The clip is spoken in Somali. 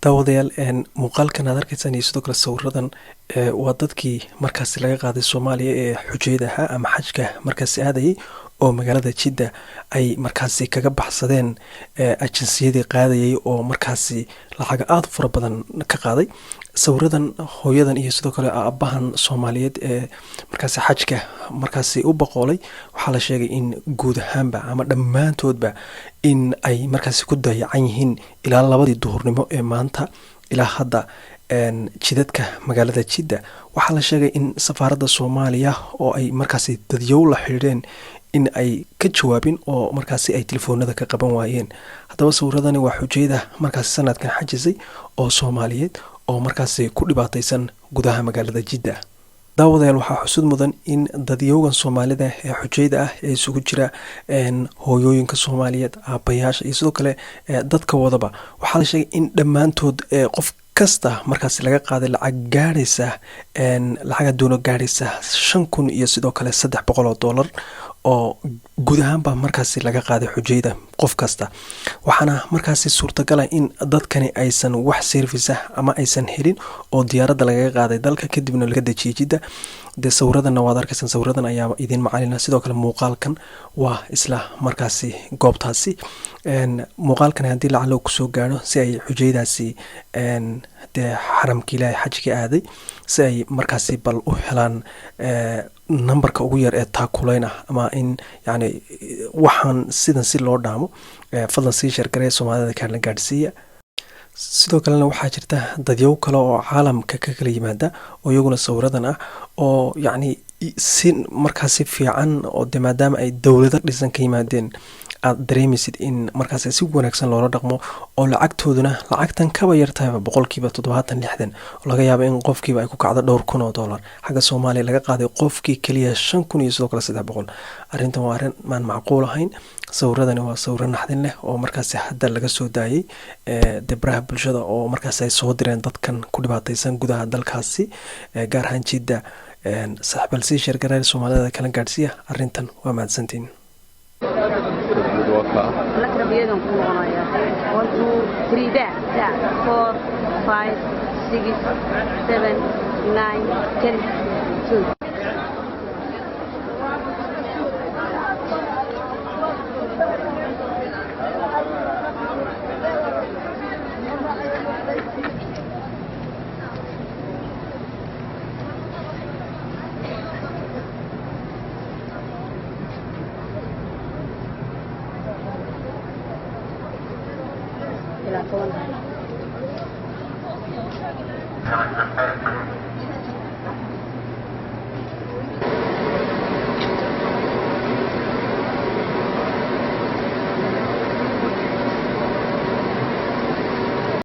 daawadayaal muuqaalkan aad arkaysaan iyo sidoo kale sawiradan waa dadkii markaasi laga qaaday Soomaaliya ee xujayda ahaa ama xajka markaasi aadayay oo magaalada Jidda ay markaasi kaga baxsadeen ajinsiyadii qaadayay oo markaasi lacag aad u fara badan ka qaaday. sawiradan hooyadan iyo sidoo kale aabahan Soomaaliyeed ee markaasi xajka markaasi u boqolay waxaa la sheegay in guud ahaanba ama dhammaantoodba in ay markaasi ku dayacan yihiin ilaa 2 duhurnimo ee maanta ilaa hadda jidadka magaalada Jidda. waxaa la sheegay in safaaradda Soomaaliya oo ay markaasi dadyow la xiriireen in ay ka jawaabin oo markaasi ay telefoonada ka qaban waayeen. haddaba sawiradani waa xujayda markaasi sanadkan xajisay oo Soomaaliyeed oo markaasi ku dhibaataysan gudaha magaalada Jidda. daawadayaal waxaa xusud mudan in dadyowgan Soomaalida ee xujayda ah ee isugu jira hooyooyinka Soomaaliyeed, aabayaasha iyo sidoo kale dadka wadaba waxaa la sheegay in dhammaantood qof kasta markaasi laga qaaday lacag gaaraysa lacag doono gaaraysa 5,000 iyo sidoo kale $300 oo guud ahaanba markaasi laga qaaday xujayda qof kasta. waxaana markaasi suurtagal ah in dadkani aysan wax service ah ama aysan helin oo diyaaradda laga qaaday dalka kadibna laga dejiyay Jidda. sawiradan waad arkaysan, sawiradan ayaa idin macalina sidoo kale muuqaalkan waa isla markaasi goobtaasi. muuqaalkan haddii lacag ku soo gaaro si ay xujaydaasi xaramka Ilaahay xajka aaday si ay markaasi bal u helaan numberka ugu yar ee taakuleyn ah ama in yani waxaan sidan si loo dhaamo fadlan sii share Soomaalida kala gaarsiiya. sidoo kalena waxaa jirta dadyow kale oo caalamka ka kala yimaada oo iyaguna sawiradan ah oo yani si markaasi fiican oo maadaama ay dawlado dhisan ka yimaadeen aad dareemaysid in markaasi si wanaagsan loola dhaqmo oo lacagtooduna lacagtan kaba yartahay 70-60 oo laga yaabo in qofkiiba ay ku kacdo dhowr kun oo dollar. xagga Soomaaliya laga qaaday qofkii kaliya 5,000 iyo sidoo kale 300. arrintan waa arrin maan macquul ahayn. sawiradani waa sawiro naxdin leh oo markaasi hadda laga soo daayay debraha bulshada oo markaasi ay soo direen dadkan ku dhibaataysan gudaha dalkaasi gaar ahaan Jidda. saaxiibal sii share Soomaalida kala gaarsiiya. arrintan waa mahadsantiin. الأقربية كلهم عنايا 1 2 3 ده 4 5 6 7 9 10 2 إلى 4